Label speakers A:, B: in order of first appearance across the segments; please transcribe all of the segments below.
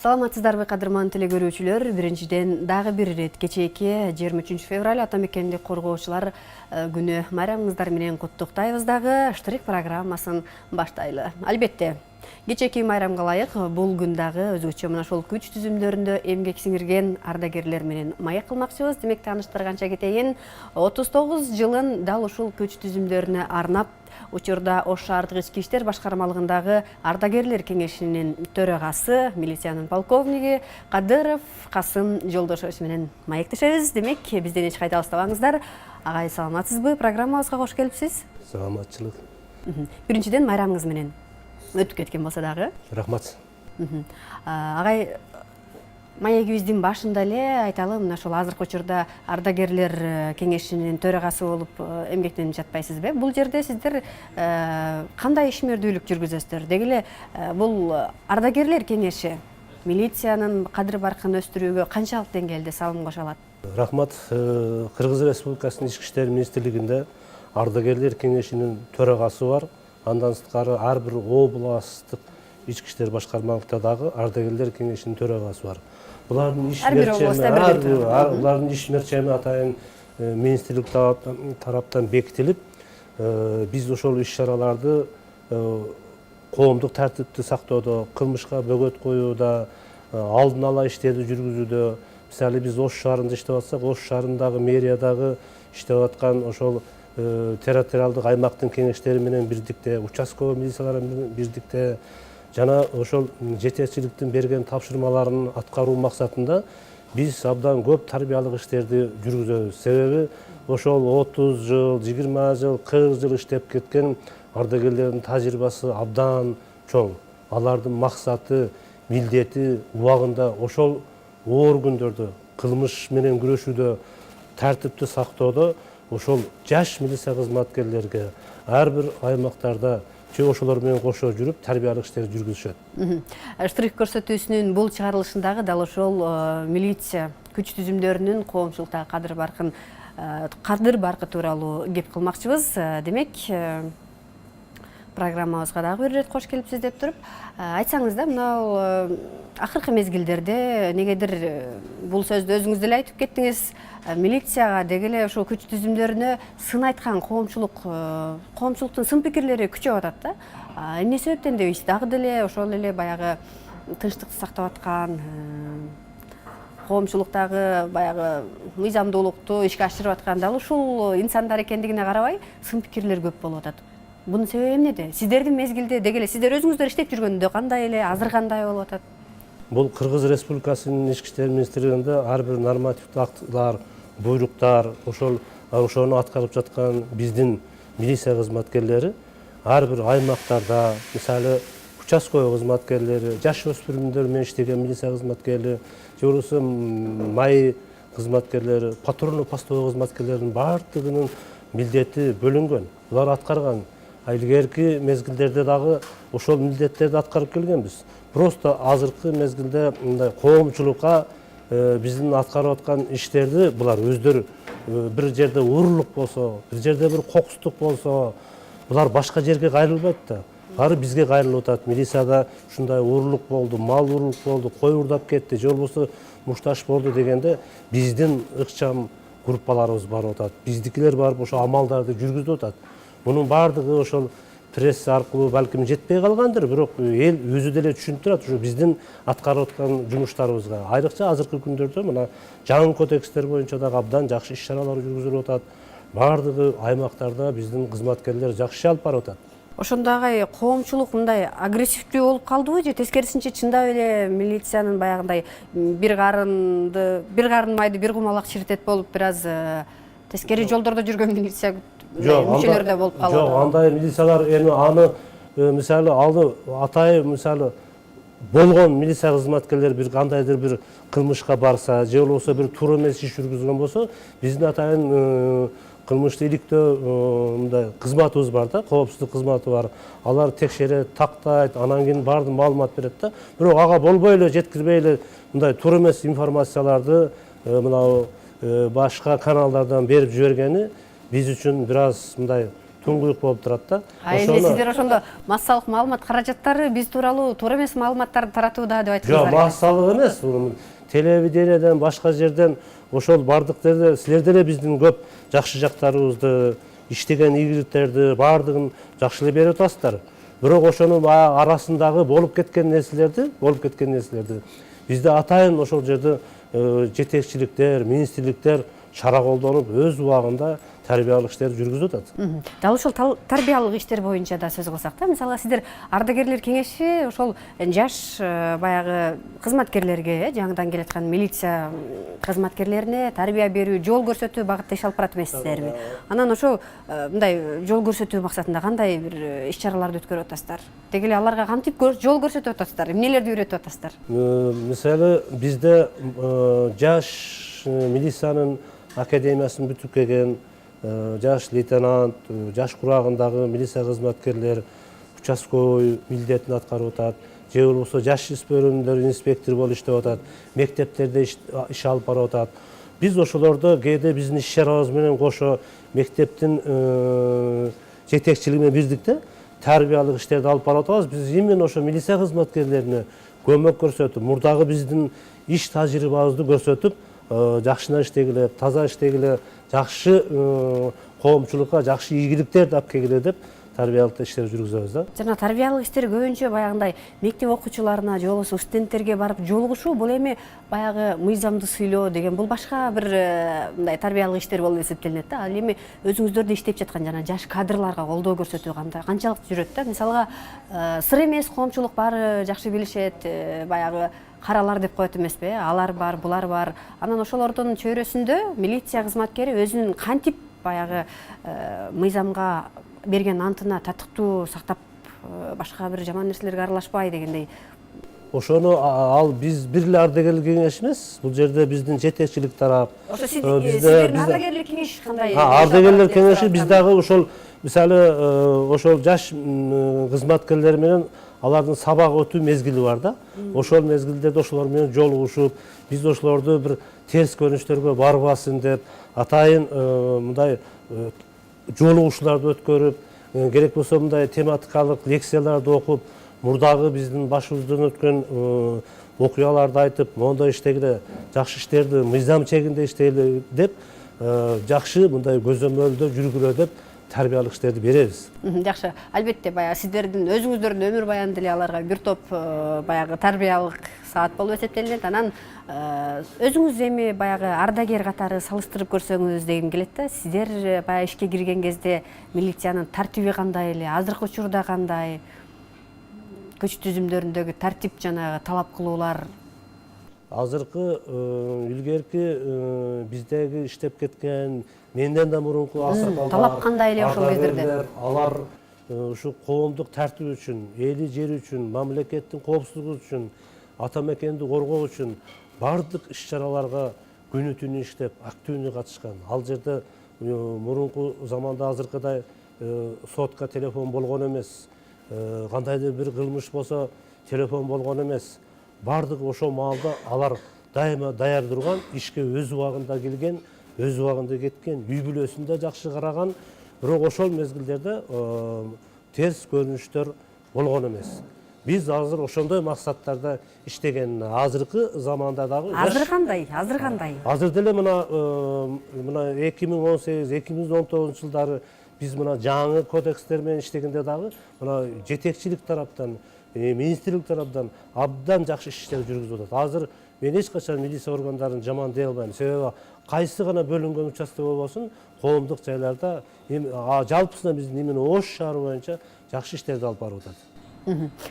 A: Саламатсыздарбы кадырман телекөрүүчүлөр, биринчиден дагы бир ирет кечээки 23 февраль ата мекенди коргоочулар күнү майрамыңыздар менен куттуктайбыз дагы штрих программасын баштайлы. Албетте, кечээки майрамга ылайык бул күн дагы өзгөчө мына ошол күч түзүмдөрүндө эмгек сиңирген ардагерлер менен маек кылмакчыбыз. Демек тааныштырганча кетейин, 39 жылын дал ушул күч түзүмдөрүнө арнап учурда Ош шаардык ички иштер башкармалыгындагы ардагерлер кеңешинин төрагасы, милициянын полковниги Кадыров Касым Жолдошович менен маектешебиз. Демек, бизден эч кайда алыстабаңыздар. Агай, саламатсызбы? Программабызга кош келипсиз.
B: Саламатчылык.
A: Биринчиден майрамыңыз менен өтүп кеткен болсо дагы.
B: Рахмат.
A: Агай, маегибиздин башында эле айталы, мына ошол азыркы учурда ардагерлер кеңешинин төрагасы болуп эмгектенип жатпайсызбы? Бул жерде сиздер кандай ишмердүүлүк жүргүзөсүздөр? Деги эле бул ардагерлер кеңеши милициянын кадыр баркын өстүрүүгө канчалык деңгээлде салым кошо алат?
B: Рахмат. Кыргыз Республикасынын ички иштер министрлигинде ардагерлер кеңешинин төрагасы бар. Андан сырткары ар бир областтык ички иштер башкармалыкта дагы ардагерлер кеңешинин төрагасы бар. Булардын иш мерчеми атайын министрлик тараптан бекитилип, биз ошол иш-чараларды коомдук тартипти сактоодо, кылмышка бөгөт коюуда, алдын ала иштерди жүргүзүүдө, мисалы биз Ош шаарында иштеп атсак, Ош шаарындагы мэриядагы иштеп аткан ошол территориалдык аймактын кеңештери менен бирдикте, участковый милициялар менен бирдикте жана ошол жетекчиликтин берген тапшырмаларын аткаруу максатында биз абдан көп тарбиялык иштерди жүргүзөбүз. Себеби ошол 30 жыл, 20 жыл, 40 жыл иштеп кеткен ардагерлердин тажрыйбасы абдан чоң. Алардын максаты, милдети убагында ошол оор күндөрдө кылмыш менен күрөшүүдө, тартипти сактоодо ошол жаш милиция кызматкерлерге ар бир аймактарда же ошолор менен кошо жүрүп тарбиялык иштерди жүргүзүшөт.
A: Штрих көрсөтүүсүнүн бул чыгарылышындагы дал ошол милиция күч түзүмдөрүнүн коомчулуктагы кадыр баркы тууралуу кеп кылмакчыбыз. Демек, программабызга дагы бир ирет кош келипсиз деп туруп, айтсаңыз да, мына акыркы мезгилдерде негедир бул сөздү өзүңүз деле айтып кеттиңиз, милицияга деги эле ошол күч түзүмдөрүнө сын айткан коомчулуктун сын пикирлери күчөп атат да. Эмне себептен дейбиз? Дагы деле ошол эле баягы тынчтыкты сактап аткан, коомчулуктагы баягы мыйзамдуулукту ишке ашырып аткан дал ушул инсандар экендигине карабай сын пикирлер көп болуп атат. Бунун себеби эмнеде? Сиздердин мезгилде деги эле сиздер өзүңүздөр иштеп жүргөндө кандай эле, азыр кандай болуп атат?
B: Бул Кыргыз Республикасынын ички иштер министрлигинде ар бир нормативдик актылар, буйруктар, ошону аткарып жаткан биздин милиция кызматкерлери ар бир аймактарда, мисалы участковый кызматкерлери, жаш өспүрүмдөр менен иштеген милиция кызматкерлери, же болбосо май кызматкерлери, патрульный постовой кызматкерлеринин баардыгынын милдети бөлүнгөн. Булар аткарган. Илгерки мезгилдерде дагы ошол милдеттерди аткарып келгенбиз. Просто азыркы мезгилде мындай коомчулукка биздин аткарып аткан иштерди булар өздөрү бир жерде уурулук болсо, бир жерде бир кокустук болсо, булар башка жерге кайрылбайт да. Баары бизге кайрылып атат. Милицияда ушундай уурулук болду, мал уурулук болду, кой уурдап кетти, же болбосо мушташ болду дегенде биздин ыкчам группаларыбыз барып атат. Биздикилер барып ошо амалдарды жүргүзүп атат. Мунун баардыгы ошол пресса аркылуу балким жетпей калгандыр, бирок эл өзү деле түшүнүп турат ушу биздин аткарып аткан жумуштарыбызга. Айрыкча азыркы күндөрдө мына жаңы кодекстер боюнча дагы абдан жакшы иш-чаралар жүргүзүлүп атат. Баардыгы аймактарда биздин кызматкерлер жакшы алып барып атат.
A: Ошондо агай коомчулук мындай агрессивдүү болуп калдыбы же тескерисинче чындап эле милициянын баягындай бир карын майды бир кумалак чиртет болуп бир аз тескери жолдордо жүргөн милиция мүчөлөр да болуп калат?
B: Жок, андай милициялар эми аны мисалы алды атайын мисалы болгон милиция кызматкерлер бир кандайдыр бир кылмышка барса, же болбосо бир туура эмес иш жүргүзгөн болсо, биздин атайын кылмышты иликтөө мындай кызматыбыз бар да, коопсуздук кызматы бар. Алар текшерет, тактайт, анан кийин баардык маалымат берет да. Бирок ага болбой эле, жеткирбей эле мындай туура эмес информацияларды мына башка каналдардан берип жибергени биз үчүн бир аз мындай туңгуюк болуп турат да.
A: Эми сиздер ошондо массалык маалымат каражаттары биз тууралуу туура эмес маалыматтарды таратууда деп айткыңыздар.
B: Жок, массалык эмес. Телевидениеден, башка жерден ошол бардык жерде силер деле биздин көп жакшы жактарыбызды, иштеген ийгиликтерди баардыгын жакшы эле берип атасыздар. Бирок ошонун арасындагы болуп кеткен нерселерди бизде атайын ошол жерде жетекчиликтер, министрликтер чара колдонуп өз убагында тарбиялык иштерди жүргүзүп атат.
A: Дал ошол тарбиялык иштер боюнча да сөз кылсак да, мисалга сиздер ардагерлер кеңеши ошол жаш баягы кызматкерлерге, жаңыдан келаткан милиция кызматкерлерине тарбия берүү, жол көрсөтүү багытта иш алып барат эмессиздерби? Анан ошол мындай жол көрсөтүү максатында кандай бир иш-чараларды өткөрүп атасыздар? Деги эле аларга кантип жол көрсөтүп атасыздар? Эмнелерди үйрөтүп атасыздар?
B: Мисалы бизде жаш милициянын академиясын бүтүп келген жаш лейтенант, жаш курагындагы милиция кызматкерлер участковый милдетин аткарып атат, же болбосо жаш иш бөлүмүндө инспектор болуп иштеп атат, мектептерде иш алып барып атат. Биз ошолордо кээде биздин иш-чарабыз менен кошо мектептин жетекчилиги менен бирдикте тарбиялык иштерди алып барып атабыз. Биз именно ошо милиция кызматкерлерине көмөк көрсөтүп, мурдагы биздин иш тажрыйбабызды көрсөтүп, жакшына иштегиле, таза иштегиле, жакшы коомчулукка жакшы ийгиликтерди алып келгиле деп тарбиялык иштерди жүргүзөбүз да. Жана
A: тарбиялык иштер көбүнчө баягындай мектеп окуучуларына же болбосо студенттерге барып жолугушуу, бул эми баягы мыйзамды сыйлоо деген бул башка бир мындай тарбиялык иштер болуп эсептелинет да. Ал эми өзүңүздөрдө иштеп жаткан жана жаш кадрларга колдоо көрсөтүү канчалык жүрөт да? Мисалга сыр эмес, коомчулук баары жакшы билишет, баягы каралар деп коет эмеспи? Алар бар, булар бар. Анан ошолордун чөйрөсүндө милиция кызматкери өзүнүн кантип баягы мыйзамга берген антына татыктуу сактап, башка бир жаман нерселерге аралашпай дегендей.
B: Ошону ал биз бир эле ардагерлик кеңеш эмес, бул жерде биздин жетекчилик тарап.
A: Ошо сиздердин ардагерлик кеңеш кандай?
B: Ардагерлер кеңеши биз дагы ошол мисалы ошол жаш кызматкерлер менен алардын сабак өтүү мезгили бар да. Ошол мезгилдерде ошолор менен жолугушуп, биз ошолорду бир терс көрүнүштөргө барбасын деп атайын мындай жолугушууларды өткөрүп, керек болсо мындай тематикалык лекцияларды окуп, мурдагы биздин башыбыздан өткөн окуяларды айтып, мондой иштегиле, жакшы иштерди мыйзам чегинде иштегиле деп жакшы мындай көзөмөлдө жүргүлө деп тарбиялык иштерди беребиз.
A: Жакшы. Албетте баягы сиздердин өзүңүздөрдүн өмүр баянында эле аларга бир топ баягы тарбиялык саат болуп эсептелинет. Анан өзүңүз эми баягы ардагер катары салыштырып көрсөңүз дегим келет да. Сиздер баягы ишке кирген кезде милициянын тартиби кандай эле, азыркы учурда кандай? Көч түзүмдөрүндөгү тартип жана талап кылуулар?
B: Азыркы илгерки биздеги иштеп кеткен менден да мурунку аксакалдар,
A: талап кандай эле ошол кездерде?
B: Алар ушу коомдук тартип үчүн, эли жери үчүн, мамлекеттин коопсуздугу үчүн, ата мекенди коргоо үчүн бардык иш-чараларга күнү түнү иштеп, активный катышкан. Ал жерде мурунку заманда азыркыдай сотка телефон болгон эмес, кандайдыр бир кылмыш болсо телефон болгон эмес. Бардык ошол маалда алар дайыма даяр турган, ишке өз убагында келген, өз убагында кеткен, үй бүлөсүндө жакшы караган, бирок ошол мезгилдерде терс көрүнүштөр болгон эмес. Биз азыр ошондой максаттарда иштеген, азыркы заманда дагы.
A: Азыр кандай? Азыр кандай?
B: Азыр деле мына 2018-2019 жылдары биз мына жаңы кодекстер менен иштегенде дагы мына жетекчилик тараптан, министрлик тараптан абдан жакшы иштер жүргүзүп атат. Азыр мен эч качан милиция органдарын жаман дей албайм. Себеби кайсы гана бөлүнгөн участок болбосун, коомдук жайларда жалпысынан биздин именно Ош шаары боюнча жакшы иштерди алып барып атат.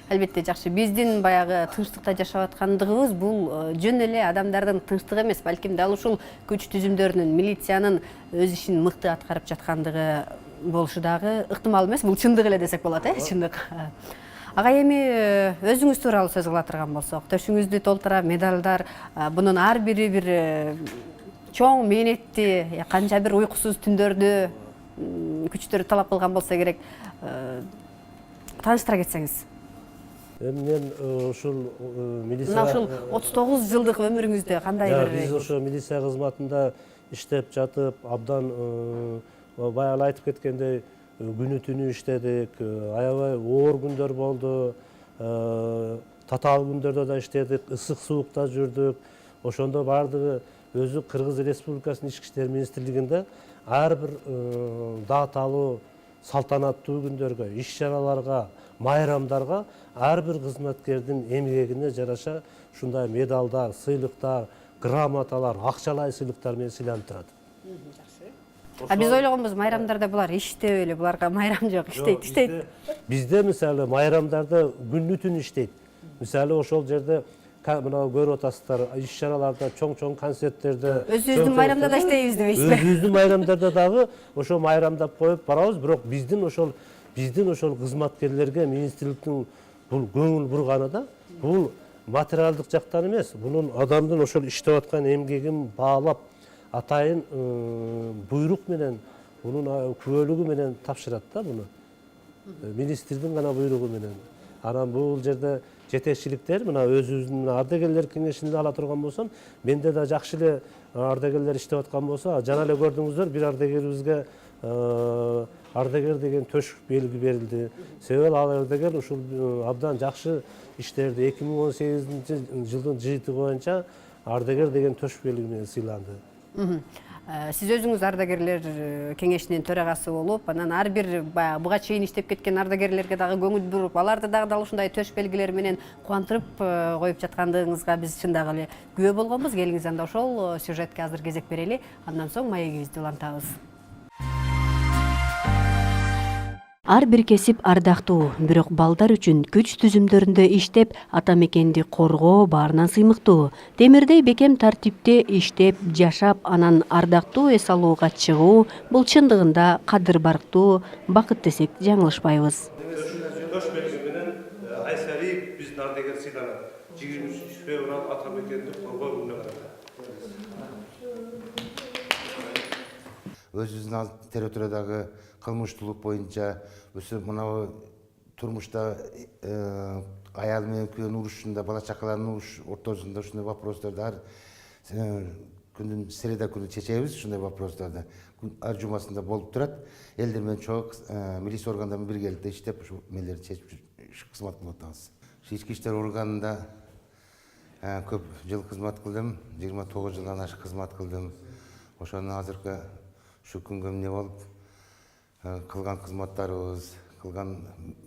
A: Албетте жакшы. Биздин баягы тынчтыкта жашап аткандыгыбыз бул жөн эле адамдардын тынчтыгы эмес, балким дал ушул күч түзүмдөрүнүн, милициянын өз ишин мыкты аткарып жаткандыгы болушу дагы ыктымал эмес. Бул чындык эле десек болот, чындык. Ага, эми өзүңүз тууралуу сөз кыла турган болсок, төшүңүздү толтура медалдар, бунун ар бири бир чоң мээнетти, канча бир уйкусуз түндөрдү күчтөр талап кылган болсо керек, тааныштыра кетсеңиз.
B: Эми мен ушул милиция,
A: мына ушул 39 жылдык өмүрүңүздө кандай бир
B: биз ошо милиция кызматында иштеп жатып, абдан баягы айтып кеткендей, күнү түнү иштедик, аябай оор күндөр болду, татаал күндөрдө да иштедик, ысык суукта жүрдүк. Ошондо баардыгы өзү Кыргыз Республикасынын Ички иштер министрлигинде ар бир даталуу салтанаттуу күндөргө, иш-чараларга, майрамдарга ар бир кызматкердин эмгегине жараша ушундай медалдар, сыйлыктар, грамоталар, акчалай сыйлыктар менен сыйланып турат.
A: Биз ойлогонбуз майрамдарда булар иштеп эле, буларга майрам жок, иштейт.
B: Бизде мисалы майрамдарда күнү түнү иштейт. Мисалы ошол жерде мына көрүп атасыздар, иш-чараларда, чоң концерттерде
A: Өзүбүздүн майрамда да иштейбиз дейсизби?
B: Өзүбүздүн майрамдарда дагы ошо майрамдап коюп барабыз, бирок биздин ошол кызматкерлерге министрликтин бул көңүл бурганы да бул материалдык жактан эмес, бунун адамдын ошол иштеп аткан эмгегин баалап атайын буйрук менен, мунун күбөлүгү менен тапшырат да буну. Министрдин гана буйругу менен. Анан бул жерде жетекчиликтер, мына өзүбүздүн ардагерлер кеңешинде ала турган болсом, менде да жакшы эле ардагерлер иштеп аткан болсо, жана эле көрдүңүздөр, бир ардагерибизге ардагер деген төш белги берилди. Себеби ал ардагер ушул абдан жакшы иштерди. 2018-жылдын жыйынтыгы боюнча ардагер деген төш белги менен сыйланды.
A: Сиз өзүңүз ардагерлер кеңешинин төрагасы болуп, анан ар бир буга чейин иштеп кеткен ардагерлерге дагы көңүл буруп, аларды дагы ушундай төш белгилер менен кубандырып коюп жаткандыгыңызга биз чындагы эле күбө болгонбуз. Келиңиз анда ошол сюжетке азыр кезек берели, андан соң маегибизди улантабыз. Ар бир кесип ардактуу, бирок балдар үчүн күч түзүмдөрүндө иштеп, ата мекенди коргоо баарынан сыймыктуу. Темирдей бекем тартипте иштеп, жашап, анан ардактуу эс алууга чыгуу бул чындыгында кадыр барктуу бакыт десек жаңылышпайбыз.
B: Төш белги менен Айсариев биздин ардагер сыйланат. 23 февраль ата мекенди коргоо күнүнө карата.
C: Өзүбүздүн территориядагы кылмыштуулук боюнча мына турмушта аял менен күйөөнүн урушунда, бала чакалардын уруш ортосунда ушундай вопросторду ар күндүн среда күнү чечебиз. Ушундай вопросторду ар жумасында болуп турат. Элдер менен чогуу милиция органдары менен биргеликте иштеп ушу мелерди чечип кызмат кылып атабыз. Ички иштер органында көп жыл кызмат кылдым, 29 жылдан ашык кызмат кылдым. Ошону азыркы ушу күнгө эмне болуп кылган кызматтарыбыз, кылган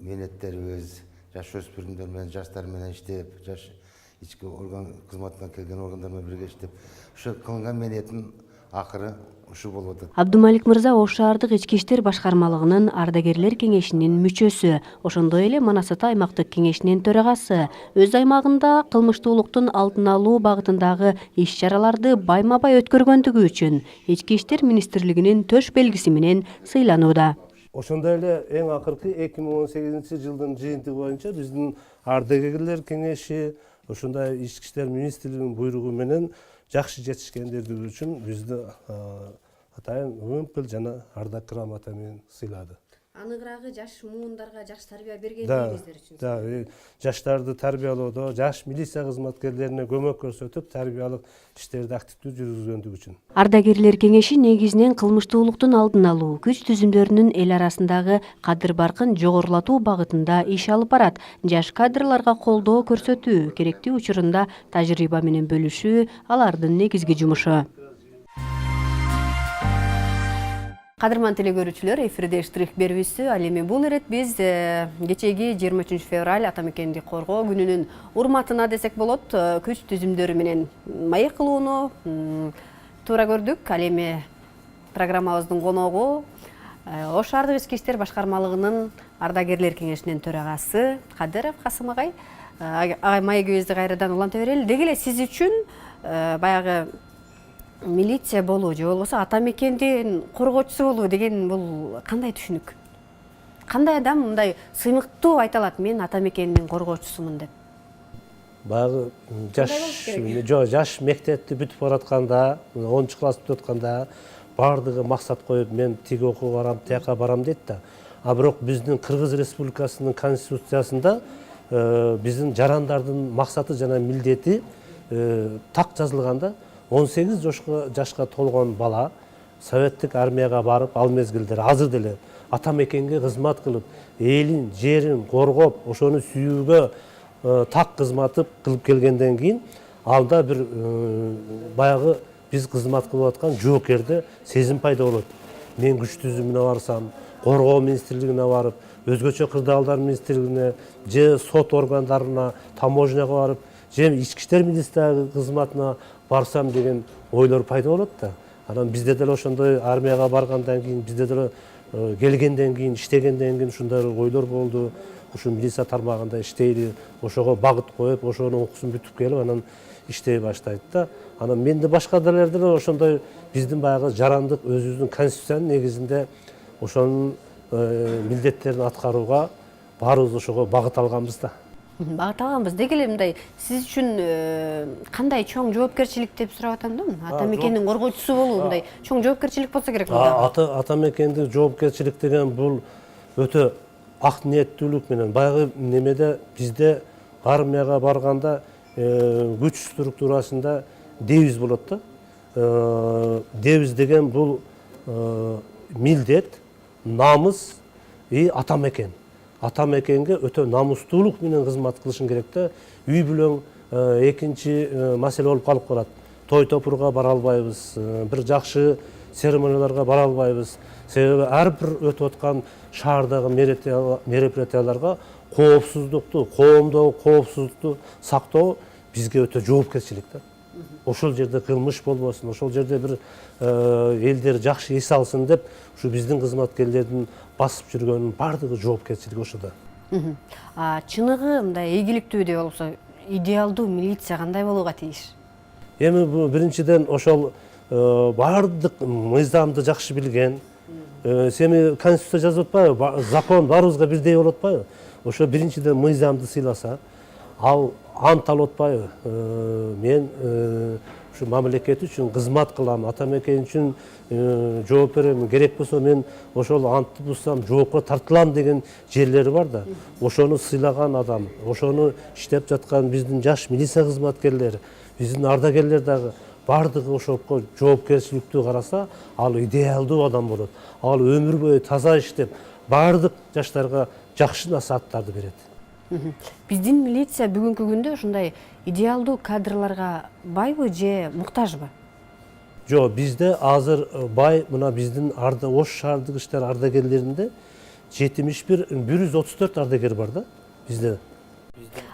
C: мээнеттерибиз, жаш өспүрүмдөр менен, жаштар менен иштеп, жаш ички орган кызматына келген органдар менен бирге иштеп, ушу кылган мээнетим акыры ушу болуп атат.
A: Абдумалик мырза Ош шаардык ички иштер башкармалыгынын ардагерлер кеңешинин мүчөсү, ошондой эле Манас Ата аймактык кеңешинин төрагасы. Өз аймагында кылмыштуулуктун алдын алуу багытындагы иш-чараларды байма-бай өткөргөндүгү үчүн ички иштер министрлигинин төш белгиси менен сыйланууда.
B: Ошондой эле эң акыркы 2018-жылдын жыйынтыгы боюнча биздин ардагерлер кеңеши ушундай ички иштер министрлигинин буйругу менен жакшы жетишкендиги үчүн бизди атайын ымпыл жана ардак грамота менен сыйлады.
A: Аныгыраагы жаш муундарга жакшы тарбия бергендигиңиздер үчүн.
B: Да, жаштарды тарбиялоодо, жаш милиция кызматкерлерине көмөк көрсөтүп, тарбиялык иштерди активдүү жүргүзгөндүгү үчүн. Ардагерлер кеңеши негизинен кылмыштуулуктун алдын алуу, күч түзүмдөрүнүн эл арасындагы кадыр баркын жогорулатуу багытында иш алып барат. Жаш кадрларга колдоо көрсөтүү, керектүү учурунда тажрыйба менен бөлүшүү алардын негизги жумушу. Кадырман телекөрүүчүлөр, эфирде штрих берүүсү. Ал эми бул ирет биз кечеги 23 февраль ата мекенди коргоо күнүнүн урматына десек болот, күч түзүмдөрү менен маек кылууну туура көрдүк. Ал эми программабыздын коногу Ош шаардык ички иштер башкармалыгынын ардагерлер кеңешинин төрагасы Кадыров Касым агай. Маегибизди кайрадан уланта берели. Деги эле сиз үчүн баягы милиция болуу же болбосо ата мекендин коргоочусу болуу деген бул кандай түшүнүк? Кандай адам мындай сыймыктуу айта алат, мен ата мекендин коргоочусумун деп? Баягы жаш мектепти бүтүп баратканда, 10 класс бүтүп атканда баардыгы максат коюп, мен тиги окууга барам, тияка барам дейт да. А бирок биздин Кыргыз Республикасынын конституциясында биздин жарандардын максаты жана милдети так жазылганда 18 жашка толгон бала советтик армияга барып, ал мезгилдер азыр деле ата мекенге кызмат кылып, элин, жерин коргоп, ошону сүйүүгө так кызматы кылып келгенден кийин алда бир баягы биз кызмат кылып аткан жоокерде сезим пайда болот. Мен күч түзүмүнө барсам, коргоо министрлигине барып, өзгөчө кырдаалдар министрлигине, же сот органдарына, таможняга барып, же ички иштер министрлиги кызматына барсам деген ойлор пайда болот да. Анан бизде деле ошондой армияга баргандан кийин, бизде деле келгенден кийин, иштегенден кийин ушундай ойлор болду. Ушу милиция тармагында иштейли, ошого багыт коюп, ошонун окуусун бүтүп келип, анан иштей баштайт да. Анан менде башкалар деле ошондой биздин баягы жарандык өзүбүздүн конституциянын негизинде ошонун милдеттерин аткарууга баарыбыз ошого багыт алганбыз да.
A: Багыт алганбыз. Деги эле мындай сиз үчүн кандай чоң жоопкерчилик деп сурап атам да. Ата мекендин коргоочусу болуу мындай чоң жоопкерчилик болсо керек мында.
B: Ата мекендик жоопкерчилик деген бул өтө ак ниеттүүлүк менен баягы немеде бизде армияга барганда күч структурасында девиз болот да. Девиз деген бул милдет, намыс и ата мекен. Ата мекенге өтө намустуулук менен кызмат кылышың керек да. Үй бүлөң экинчи маселе болуп калып калат. Той топурга бара албайбыз, бир жакшы церемонияларга бара албайбыз. Себеби ар бир өтүп аткан шаардагы мероприятияларга коопсуздукту, коомдогу коопсуздукту сактоо бизге өтө жоопкерчилик да. Ошол жерде кылмыш болбосун, ошол жерде бир элдер жакшы эс алсын деп ушу биздин кызматкерлердин басып жүргөнүн баардыгы жоопкерчилик ошодо.
A: Чыныгы мындай ийгиликтүү деп болсо, идеалдуу милиция кандай болууга тийиш?
B: Эми бул биринчиден ошол баардык мыйзамды жакшы билген, сени конституция жазып атпайбы, закон баарыбызга бирдей болуп атпайбы? Ошо биринчиден мыйзамды сыйласа, ал ант алып атпайбы? Мен ушу мамлекет үчүн кызмат кылам, ата мекен үчүн жооп берем, керек болсо мен ошол антты бузсам жоопко тартылам деген жерлери бар да. Ошону сыйлаган адам, ошону иштеп жаткан биздин жаш милиция кызматкерлери, биздин ардагерлер дагы баардыгы ошого жоопкерчиликтүү караса, ал идеалдуу адам болот. Ал өмүр бою таза иштеп, баардык жаштарга жакшы насааттарды берет.
A: Биздин милиция бүгүнкү күндө ушундай идеалдуу кадрларга байбы же муктажбы?
B: Жок, бизде азыр бай, мына биздин Ош шаардык иштер ардагерлеринде 134 ардагер бар да бизде.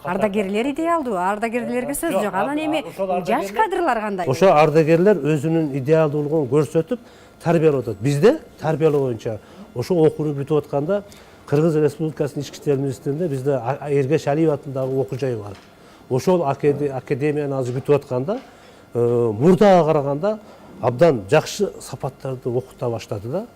A: Ардагерлер идеалдуу, ардагерлерге сөз жок. Анан эми жаш кадрлар кандай?
B: Ошо ардагерлер өзүнүн идеалдуулугун көрсөтүп тарбиялап атат. Бизде тарбиялоо боюнча ошо окууну бүтүп атканда Кыргыз Республикасынын ички иштер министрлигинде бизде Эргеш Алиев атындагы окуу жай бар. Ошол академияны азыр бүтүп атканда мурдага караганда абдан жакшы сапаттарды окута баштады да.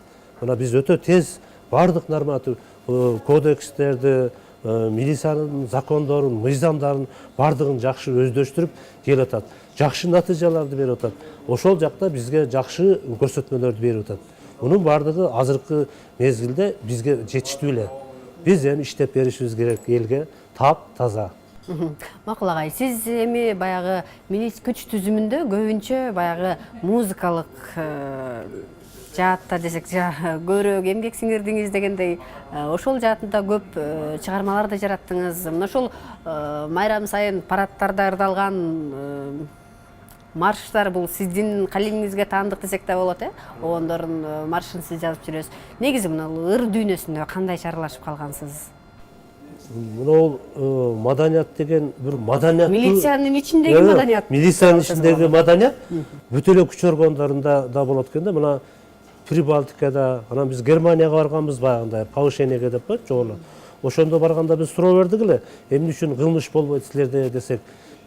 B: Мына биз өтө тез баардык норматив кодекстерди, милициянын закондорун, мыйзамдарын баардыгын жакшы өздөштүрүп келип атат. Жакшы натыйжаларды берип атат. Ошол жакта бизге жакшы көрсөтмөлөрдү берип атат. Мунун баардыгы азыркы мезгилде бизге жетиштүү эле. Биз эми иштеп беришибиз керек элге тап таза.
A: Макул агай, сиз эми баягы милиция күч түзүмүндө көбүнчө баягы музыкалык жаатта десек, көрөк эмгек сиңирдиңиз дегендей, ошол жаатында көп чыгармаларды жараттыңыз. Мына ошол майрам сайын парадтарда ырдалган марштар бул сиздин калемиңизге таандык десек да болот, Оондордун маршын сиз жазып жүрөсүз. Негизи мына ыр дүйнөсүндө кандай чаралашып калгансыз?
B: Мына маданият деген бир маданият.
A: Милициянын ичиндеги маданият.
B: Милициянын ичиндеги маданият бүт эле күч органдарында да болот экен да. Мына Прибалтикада, анан биз Германияга барганбыз баягындай повышениеге деп коет жогору. Ошондо барганда биз суроо бердик эле, эмне үчүн кылмыш болбойт силерде десек,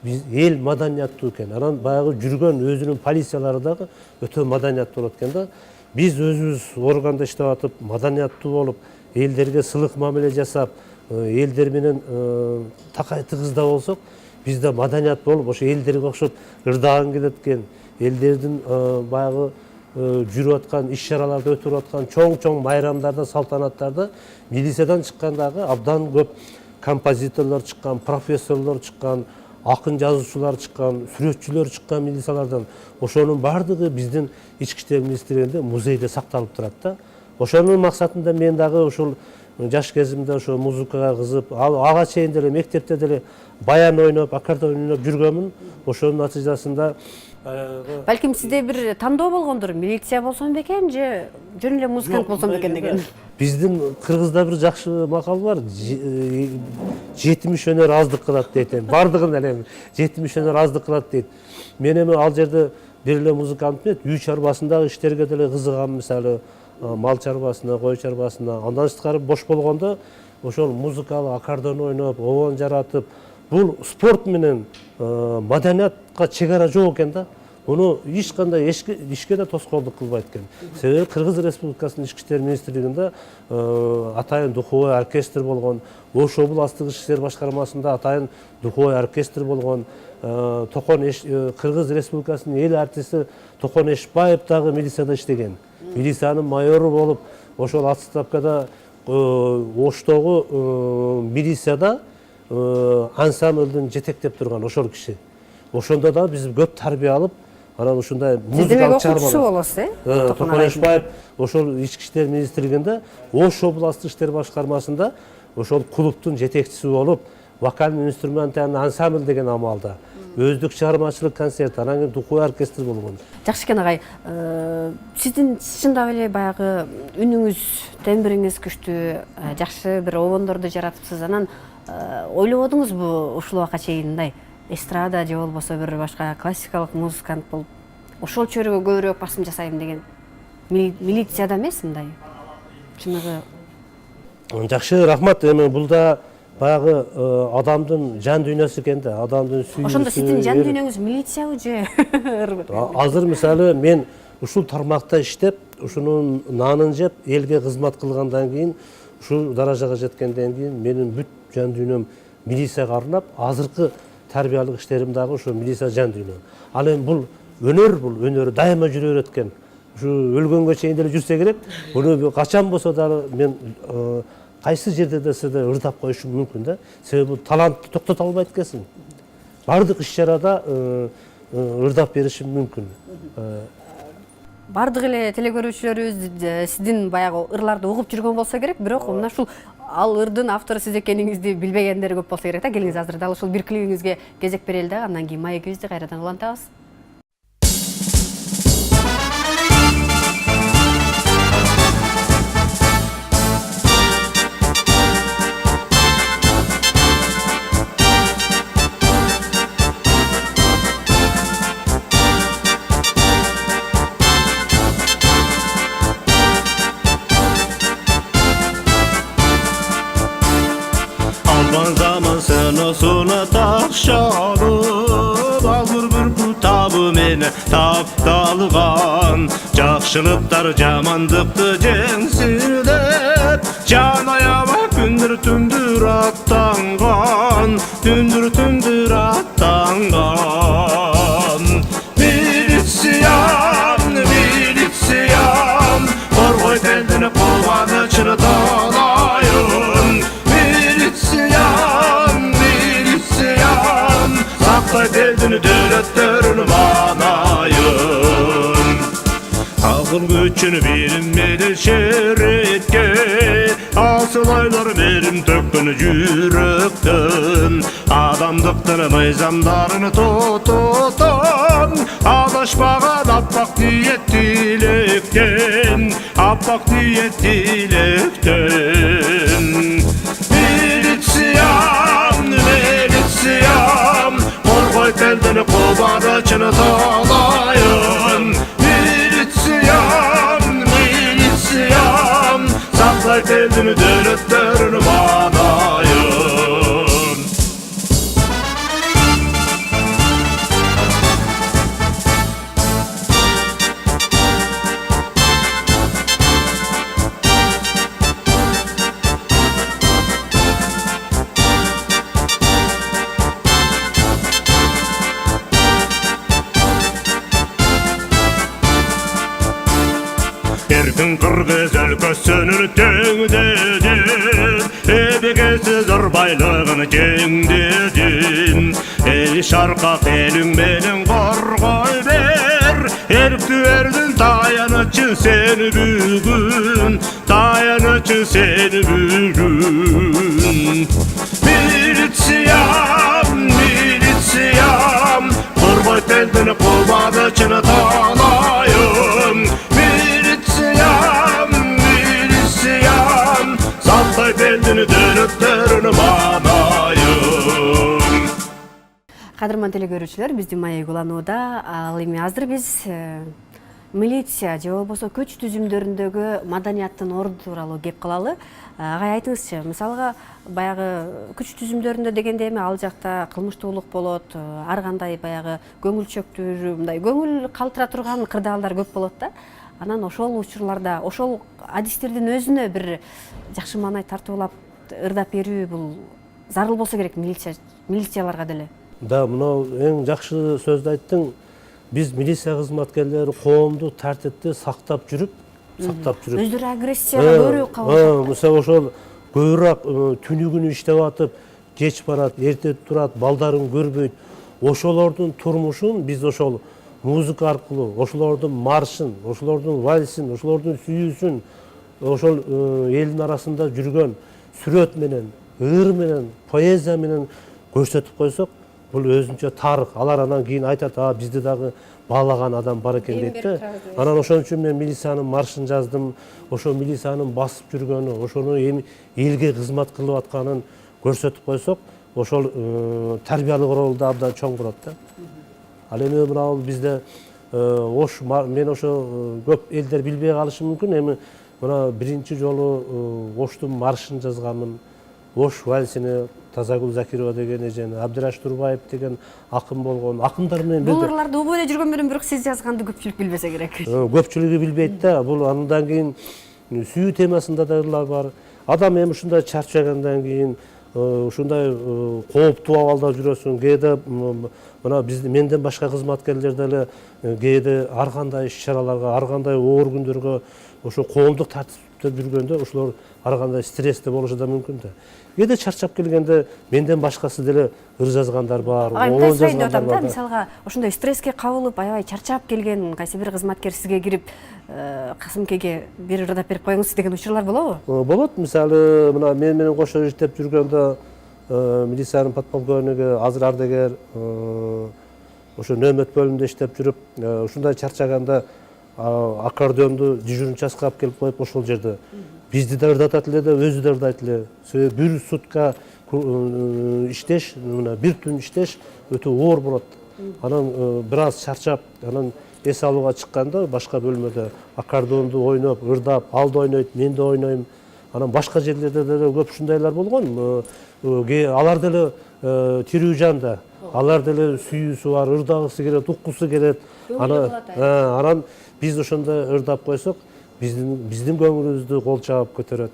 B: биз эл маданияттуу экен. Анан баягы жүргөн өзүнүн полициялары дагы өтө маданияттуу болот экен да. Биз өзүбүз органда иштеп атып, маданияттуу болуп, элдерге сылык мамиле жасап, элдер менен такай тыгызда болсок, бизде маданият болуп, ошо элдерге окшоп ырдаган келет экен. Элдердин баягы жүрүп аткан иш-чараларды өтүп аткан чоң майрамдарда, салтанаттарда милициядан чыккандагы абдан көп композиторлор чыккан, профессорлор чыккан, акын жазуучулар чыккан, сүрөтчүлөр чыккан милициялардан. Ошонун баардыгы биздин ички иштер министрлигинде музейде сакталып турат да. Ошонун максатында мен дагы ушул жаш кезимде ошо музыкага кызып, ага чейин деле мектепте деле баян ойноп, аккордеон ойноп жүргөнмүн. Ошонун натыйжасында
A: Балким сизде бир тандоо болгондур, милиция болсом бекен же жөн эле музыкант болсом бекен деген.
B: Биздин Кыргызда бир жакшы макал бар. 70 өнөр аздык кылат дейт. Бардыгын эле 70 өнөр аздык кылат дейт. Мен эми ал жерде бир эле музыкант эмес, үй чарбасындагы иштерге деле кызыгам, мисалы мал чарбасына, кой чарбасына. Андан тышкары бош болгондо ошол музыкалык аккордеон ойноп, обон жаратып, бул спорт менен маданиятка чегара жок экен да. Муну эч кандай ишке да тоскоолдук кылбайт экен. Себеби Кыргыз Республикасынын Ички иштер министрлигинде атайын духовой оркестр болгон, Ош областтык ички иштер башкармасында атайын духовой оркестр болгон, Кыргыз Республикасынын эл артисти Токон Эшбаев дагы милицияда иштеген. Милициянын майору болуп, ошол отставкада Оштогу милицияда ансамблдин жетектеп турган ошол киши. Ошондо да биз көп тарбия алып, анан ушундай музыкалык
A: окуучусу болосуз,
B: Токон Эшбаев ошол Ички иштер министрлигинде Ош областтык иштер башкармасында ошол клубтун жетекчиси болуп, вокальный инструментальный ансамбль деген амалда өздүк чыгармачылык концерт, анан кийин духовой оркестр болгон.
A: Жакшы экен агай. Сиздин чындап эле баягы үнүңүз, тембриңиз күчтүү, жакшы бир обондорду жаратыпсыз. Анан ойлободуңузбу ушул убакка чейин мындай эстрада же болбосо бир башка классикалык музыкант болуп ошол чөйрөгө көбүрөөк басым жасайм деген? Милицияда эмес мындай. Чыныгы.
B: Жакшы, рахмат. Эми бул да баягы адамдын жан дүйнөсү экен да, адамдын сүйүүсү.
A: Ошондо сиздин жан дүйнөңүз милициябы же?
B: Азыр мисалы мен ушул тармакта иштеп, ушунун нанын жеп, элге кызмат кылгандан кийин, ушул даражага жеткенден кийин менин бүт жан дүйнөм милицияга арнап, азыркы тарбиялык иштерим дагы ошо милиция жан дүйнөм. Ал эми бул өнөр дайыма жүрө берет экен. Ушу өлгөнгө чейин деле жүрсө керек. Буну качан болсо дагы мен кайсы жерде десе да ырдап коюшум мүмкүн да. Себеби талантты токтото албайт экенсиң. Бардык иш-чарада ырдап беришим мүмкүн.
A: Бардык эле телекөрүүчүлөрүбүз сиздин баягы ырларды угуп жүргөн болсо керек, бирок мына ушул ал ырдын автору сиз экениңизди билбегендер көп болсо керек да. Келиңиз азыр дал ушул бир клибиңизге кезек берели дагы, андан кийин маегибизди кайрадан улантабыз.
D: Sona takşalıp Ağır bir kutabı meni taptalgan Jakşılıklar jamandıkты jengsirlep Can ayama kündür tündür attangan Tündür tündür attangan Militsiyam Korgoy kendini kovanıçını talayın Eldini devletlerini manayın Akıl güçünü bilinmedi şeritke Asılaylar verim tökkünü yürekten Adamdıktını meyzamlarını tututan Adaşmağın appak diyet dilekten Appak diyet dilekten Militsiyam Korgoy kendini kovanıçını talayın Militsiyam Saklay kendini devletlerini manayın Erkin Kırgız өлkөсүнүн теңдедин Эбегесиз ырбайлыгын кеңдедин Эл шаркак элиң менен коргой бер Эркти Öçüverdin dayanıcı seni bugün, dayanıcı seni bugün. Militsiyam, Kurbat eldini kolmadı çını tanayım. Militsiyam, Saltay eldini dönüptörünü manayım.
A: Кадырман телегөрүүчүлөр, биздин маек уланууда. Ал эми азыр биз милиция же болбосо көч түзүмдөрүндөгү маданияттын орду тууралуу кеп кылалы. Агай, айтыңызчы, мисалга баягы күч түзүмдөрүндө дегенде эми ал жакта кылмыштуулук болот, ар кандай баягы көңүл чөктүр, мындай көңүл калтыра турган кырдаалдар көп болот да. Анан ошол учурларда, ошол адистердин өзүнө бир жакшы маанай тартуулап ырдап берүү бул зарыл болсо керек милицияларга деле.
B: Да, мынау эң жакшы сөздү айттың. Биз милиция кызматкерлери коомду тартипти сактап жүрүп,
A: Өздөрү агрессияга көбүрөөк кабылат.
B: Мисалы ошол көбүрөөк түнү күнү иштеп атып, кеч барат, эрте турат, балдарын көрбөйт. Ошолордун турмушун биз ошол музыка аркылуу, ошолордун маршын, ошолордун вальсин, ошолордун сүйүүсүн, ошол элдин арасында жүргөн сүрөт менен, ыр менен, поэзия менен көрсөтүп койсок, бул өзүнчө тарых. Алар анан кийин айтат, бизди дагы баалаган адам бар экен дейт да. Анан ошон үчүн мен милициянын маршын жаздым. Ошо милициянын басып жүргөнү, ошону элге кызмат кылып атканын көрсөтүп койсок, ошол тарбиялык ролду абдан чоң болот да. Ал эми мына бизде мен ошо көп элдер билбей калышы мүмкүн. Эми мына биринчи жолу Оштун маршын жазганмын. Ош вальсини Тазагүл Закирова деген эжен, Абдыраш Турбаев деген акын болгон. Акындар менен
A: Бул ырларды убой эле жүргөн менен бирок сиз жазганды көпчүлүк билбесе керек.
B: Көпчүлүгү билбейт да. Бул андан кийин сүйүү темасында да ырлар бар. Адам эми ушундай чарчагандан кийин ушундай кооптуу абалда жүрөсүң. Кээде мына менден башка кызматкерлер деле кээде ар кандай иш-чараларга, ар кандай оор күндөргө ошо коомдук тартипте жүргөндө ошолор ар кандай стрессте болушу да мүмкүн да. Кээде чарчап келгенде менден башкасы деле ыр жазгандар бар,
A: оор жазгандар бар. Мисалга ошондой стресске кабылып, аябай чарчап келген кайсы бир кызматкер сизге кирип, Касымкеге бир ырдап берип коюңуз деген учурлар болобу?
B: Болот. Мисалы, мына мен менен кошо иштеп жүргөндө милициянын подполковниги Азыр Ардегер ошо нөмөт бөлүмүндө иштеп жүрүп, ушундай чарчаганда аккордеонду дежурный участкага алып келип коюп ошол жерде бизди да ырдатат эле да, өзү да ырдайт эле. Себеби бир сутка иштеш, мына бир түн иштеш өтө оор болот. Анан бир аз чарчап, анан эс алууга чыкканда башка бөлмөдө аккордеонду ойноп, ырдап, ал да ойнойт, мен да ойнойм. Анан башка жерлерде деле көп ушундайлар болгон. Алар деле тирүү жан да. Алар деле сүйүүсү бар, ырдагысы келет, уккусу келет. Анан биз ошондо ырдап койсок, биздин көңүлүбүздү кол чаап көтөрөт.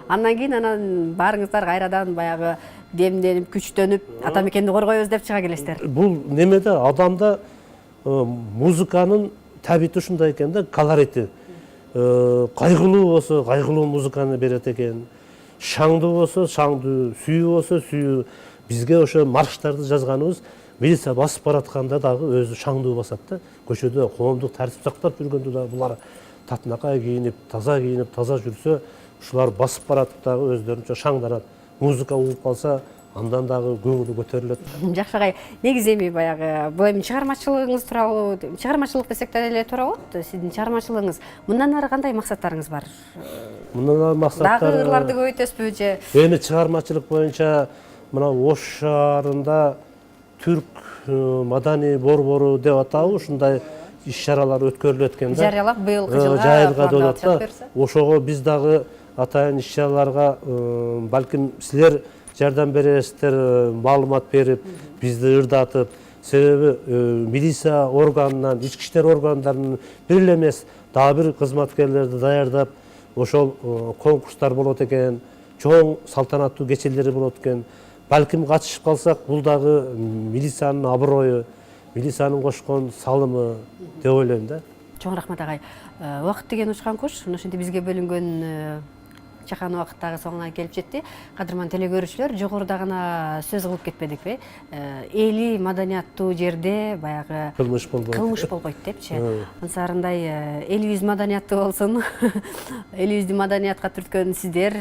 A: Андан кийин баарыңыздар кайрадан баягы демденип, күчтөнүп, ата мекенди коргойбуз деп чыга келесиздер.
B: Бул немеде адамда музыканын табити ушундай экен да, колорити. Кайгылуу болсо кайгылуу музыканы берет экен. Шаңдуу болсо шаңдуу, сүйүү болсо сүйүү. Бизге ошо марштарды жазганыбыз милиция басып баратканда дагы өзү шаңдуу басат да. Көчөдө коомдук тартип сактап жүргөндө да булар татынакай кийинип, таза жүрсө, ушулар басып баратып дагы өздөрүнчө шаңданат. Музыка угуп калса, андан дагы көңүлү көтөрүлөт.
A: Жакшы агай, негизи эми баягы бул эми чыгармачылыгыңыз тууралуу, чыгармачылык десек деле туура болот. Сиздин чыгармачылыгыңыз мындан ары кандай максаттарыңыз бар?
B: Мындан ары максаттар
A: дагы ырларды көбөйтөсүзбү же?
B: Эми чыгармачылык боюнча мына Ош шаарында түрк маданий борбору деп атабы, ушундай иш-чаралар өткөрүлөт экен да.
A: Жарыялап быйылкы жылга
B: жайылга болот да. Ошого биз дагы атайын иш-чараларга балким силер жардам бересиздер, маалымат берип, бизди ырдатып. Себеби милиция органынан, ички иштер органдарынын бир эле эмес, дагы бир кызматкерлерди даярдап, ошол конкурстар болот экен, чоң салтанаттуу кечелери болот экен. Балким катышып калсак, бул дагы милициянын аброю, милициянын кошкон салымы деп ойлойм да.
A: Чоң рахмат агай. Убакыт деген учкан кош, ошентип бизге бөлүнгөн чакан убакыттагы соңуна келип жетти. Кадырман телекөрүүчүлөр, жогоруда гана сөз кылып кетпедикпи? Эли маданияттуу жерде баягы
B: кылмыш болбойт
A: депчи. Ансарындай элибиз маданияттуу болсун. Элибизди маданиятка түрткөн сиздер,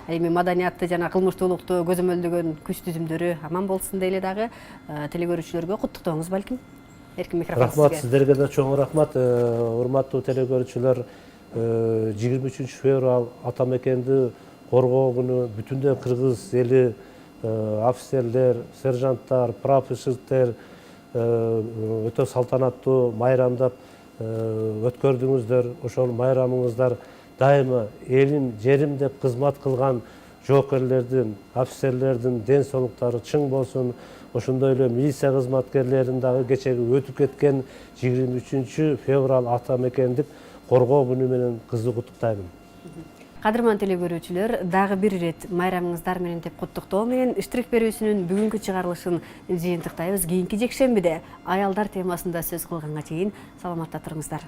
A: эми маданиятты жана кылмыштуулукту көзөмөлдөгөн күч түзүмдөрү аман болсун дейле дагы телекөрүүчүлөргө куттуктооңуз балким. Эркин микрофон сизге.
B: Рахмат, сиздерге да чоң рахмат. Урматтуу телекөрүүчүлөр, 23 февраль ата мекенди коргоо күнү бүтүндөй кыргыз эли, офицерлер, сержанттар, прапорщиктер өтө салтанаттуу майрамдап өткөрдүңүздөр. Ошол майрамыңыздар дайыма элим, жерим деп кызмат кылган жоокерлердин, офицерлердин ден соолуктары чың болсун. Ошондой эле милиция кызматкерлерин дагы кечеги өтүп кеткен 23 февраль ата мекендик коргоо күнү менен кызуу куттуктаймын.
A: Кадырман телекөрүүчүлөр, дагы бир ирет майрамыңыздар менен деп куттуктоо менен Штырык берүүсүнүн бүгүнкү чыгарылышын жыйынтыктайбыз. Кийинки жекшембиде аялдар темасында сөз кылганга чейин саламатта туруңуздар.